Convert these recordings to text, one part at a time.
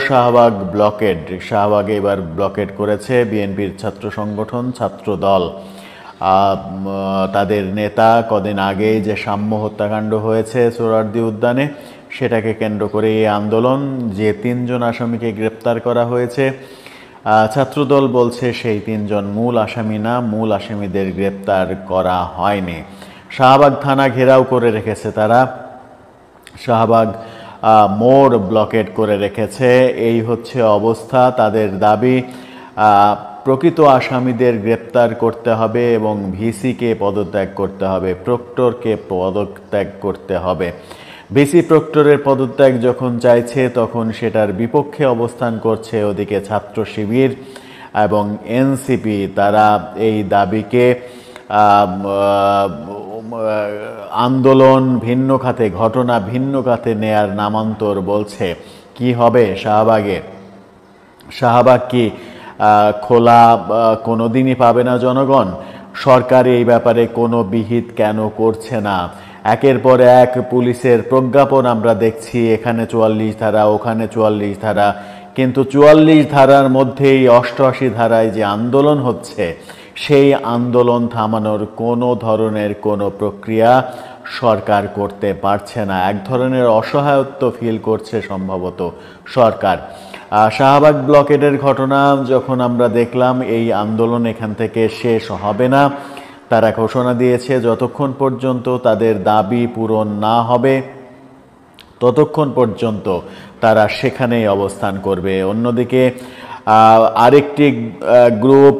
Shahbag blocked, শাহবাগে এবার blocked করেছে বিএনপির ছাত্র সংগঠন ছাত্র দল। তাদের নেতা কদিন আগেই যে সাম্য হত্যাকাণ্ড হয়েছে সোহরাওয়ার্দী উদ্যানে, সেটাকে কেন্দ্র করে এই আন্দোলন। যে 3 জন আসামিকে গ্রেপ্তার করা হয়েছে, ছাত্রদল বলছে সেই 3 জন মূল আসামি না, মূল আসামিদের গ্রেপ্তার করা হয়নি। শাহবাগ থানা ঘেরাও করে রেখেছে তারা, শাহবাগ মোড় ব্লকেট করে রেখেছে। এই হচ্ছে অবস্থা। তাদের দাবি প্রকৃত আসামিদের গ্রেপ্তার করতে হবে এবং ভিসিকে পদত্যাগ করতে হবে, প্রক্টরকে পদত্যাগ করতে হবে। ভিসি প্রক্টরের পদত্যাগ যখন চাইছে তখন সেটার বিপক্ষে অবস্থান করছে ওদিকে ছাত্র শিবির এবং এনসিপি। তারা এই দাবিকে আন্দোলন ভিন্ন খাতে, ঘটনা ভিন্ন খাতে নেয়ার নামান্তর বলছে। কি হবে শাহবাগে? শাহবাগ কি খোলা কোনোদিনই পাবে না জনগণ? সরকার এই ব্যাপারে কোনো বিহিত কেন করছে না? একের পর এক পুলিশের প্রজ্ঞাপন আমরা দেখছি, এখানে 44 ধারা, ওখানে 44 ধারা, কিন্তু 44 ধারার মধ্যেই 88 ধারায় যে আন্দোলন হচ্ছে, সেই আন্দোলন থামানোর কোনো ধরনের কোনো প্রক্রিয়া সরকার করতে পারছে না। এক ধরনের অসহায়ত্ব ফিল করছে সম্ভবত সরকার। শাহবাগ ব্লকেডের ঘটনা যখন আমরা দেখলাম, এই আন্দোলন এখান থেকে শেষ হবে না। তারা ঘোষণা দিয়েছে যতক্ষণ পর্যন্ত তাদের দাবি পূরণ না হবে ততক্ষণ পর্যন্ত তারা সেখানেই অবস্থান করবে। অন্যদিকে আরেকটি গ্রুপ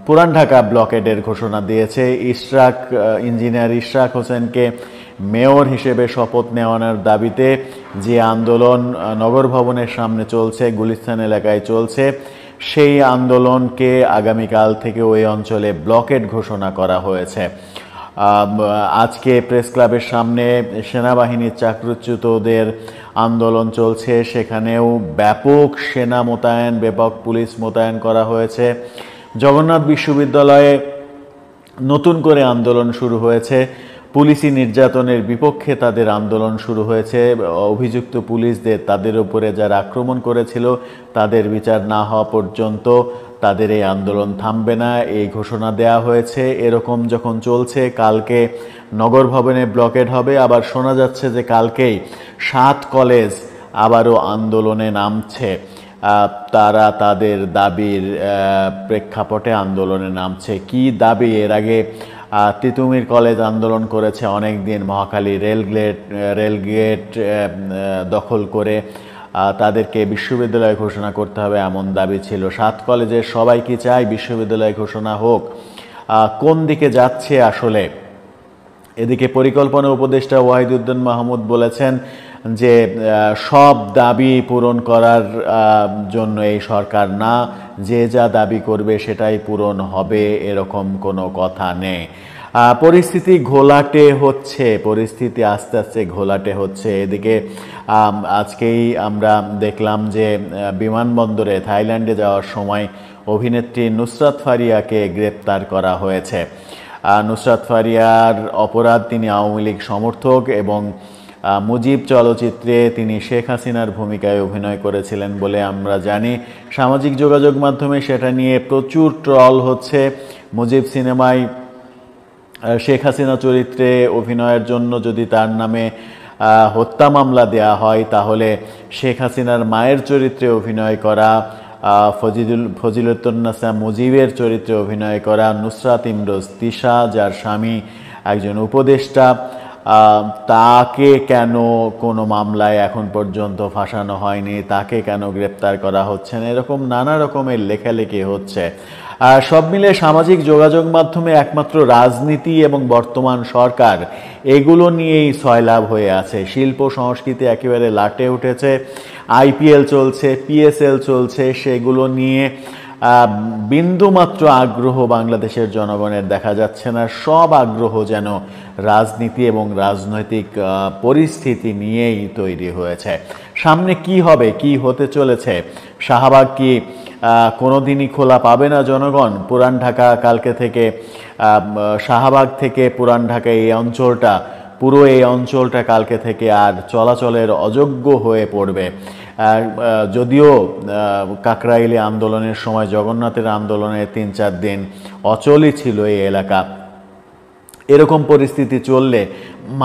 পুরান ঢাকা ব্লকেডের ঘোষণা দিয়েছে। ইঞ্জিনিয়ার ইশরাক হোসেনকে মেয়র হিসেবে শপথ নেওয়ানোর দাবিতে যে আন্দোলন নগর ভবনের সামনে চলছে, গুলিস্তান এলাকায় চলছে, সেই আন্দোলনকে আগামীকাল থেকে ওই অঞ্চলে ব্লকেড ঘোষণা করা হয়েছে। আজকে প্রেস ক্লাবের সামনে সেনাবাহিনীর চাকরিচ্যুতদের আন্দোলন চলছে, সেখানেও ব্যাপক সেনা মোতায়েন, ব্যাপক পুলিশ মোতায়েন করা হয়েছে। জগন্নাথ বিশ্ববিদ্যালয়ে নতুন করে আন্দোলন শুরু হয়েছে, পুলিশি নির্যাতনের বিপক্ষে তাদের আন্দোলন শুরু হয়েছে। অভিযুক্ত পুলিশদের, তাদের উপরে যারা আক্রমণ করেছিল, তাদের বিচার না হওয়া পর্যন্ত তাদের এই আন্দোলন থামবে না, এই ঘোষণা দেয়া হয়েছে। এরকম যখন চলছে, কালকে নগর ভবনে ব্লকেড হবে। আবার শোনা যাচ্ছে যে কালকেই 7 কলেজ আবারও আন্দোলনে নামছে। তারা তাদের দাবির প্রেক্ষাপটে আন্দোলনে নামছে। কি দাবি? এর আগে তিতুমির কলেজ আন্দোলন করেছে অনেক দিন, মহাখালী রেলগেট দখল করে তাদেরকে বিশ্ববিদ্যালয় ঘোষণা করতে হবে এমন দাবি ছিল। 7 কলেজের সবাই কি চায় বিশ্ববিদ্যালয় ঘোষণা হোক? কোন দিকে যাচ্ছে আসলে? এদিকে পরিকল্পনা উপদেষ্টা ওয়াহিদুদ্দিন মাহমুদ বলেছেন যে সব দাবি পূরণ করার জন্য এই সরকার না, যে যা দাবি করবে সেটাই পূরণ হবে, এরকম কোনো কথা নেই। পরিস্থিতি ঘোলাটে হচ্ছে, পরিস্থিতি আস্তে আস্তে ঘোলাটে হচ্ছে। এদিকে আজকেই আমরা দেখলাম যে বিমানবন্দরে থাইল্যান্ডে যাওয়ার সময় অভিনেত্রী নুসরাত ফারিয়াকে গ্রেপ্তার করা হয়েছে। নুসরাত ফারিয়ার অপরাধ, তিনি আওয়ামী লীগ সমর্থক এবং মুজিব চলচ্চিত্রে তিনি শেখ হাসিনার ভূমিকায় অভিনয় করেছিলেন বলে আমরা জানি। সামাজিক যোগাযোগ মাধ্যমে সেটা নিয়ে প্রচুর ট্রল হচ্ছে। মুজিব সিনেমায় শেখ হাসিনা চরিত্রে অভিনয়ের জন্য যদি তার নামে হত্যা মামলা দেয়া হয়, তাহলে শেখ হাসিনার মায়ের চরিত্রে অভিনয় করা, ফজিলতুন্নেসা মুজিবের চরিত্রে অভিনয় করা নুসরাত ইমরোজ তিশা, যার স্বামী একজন উপদেষ্টা, তাকে কেন কোনো মামলায় এখন পর্যন্ত ফাঁসানো হয়নি, তাকে কেন গ্রেপ্তার করা হচ্ছে না, এরকম নানা রকমের লেখালেখি হচ্ছে। সব মিলে সামাজিক যোগাযোগ মাধ্যমে একমাত্র রাজনীতি এবং বর্তমান সরকার, এগুলো নিয়েই সয়লাভ হয়ে আছে। শিল্প সংস্কৃতি একেবারে লাটে উঠেছে। আইপিএল চলছে, পিএসএল চলছে, সেগুলো নিয়ে বিন্দুমাত্র আগ্রহ বাংলাদেশের জনগণের দেখা যাচ্ছে না। সব আগ্রহ যেন রাজনীতি এবং রাজনৈতিক পরিস্থিতি নিয়েই তৈরি হয়েছে। সামনে কি হবে, কি হতে চলেছে? শাহবাগ কি কোনোদিনই খোলা পাবে না জনগণ? পুরান ঢাকা কালকে থেকে, শাহবাগ থেকে পুরান ঢাকা এই অঞ্চলটা পুরো এই অঞ্চলটা কালকে থেকে আর চলাচলের অযোগ্য হয়ে পড়বে। যদিও কাকরাইলে আন্দোলনের সময়, জগন্নাথের আন্দোলনের 3-4 দিন অচলই ছিল এই এলাকা। এরকম পরিস্থিতি চললে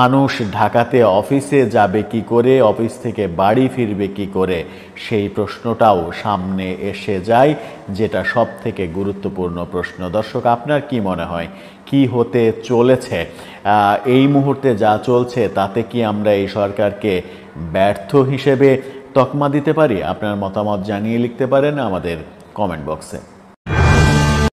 মানুষ ঢাকাতে অফিসে যাবে কি করে, অফিস থেকে বাড়ি ফিরবে কি করে, সেই প্রশ্নটাও সামনে এসে যায়, যেটা সব থেকে গুরুত্বপূর্ণ প্রশ্ন। দর্শক, আপনার কি মনে হয় কি হতে চলেছে? এই মুহূর্তে যা চলছে তাতে কি আমরা এই সরকারকে ব্যর্থ হিসেবে তকমা দিতে পারি? আপনার মতামত জানিয়ে লিখতে পারেন আমাদের কমেন্ট বক্সে।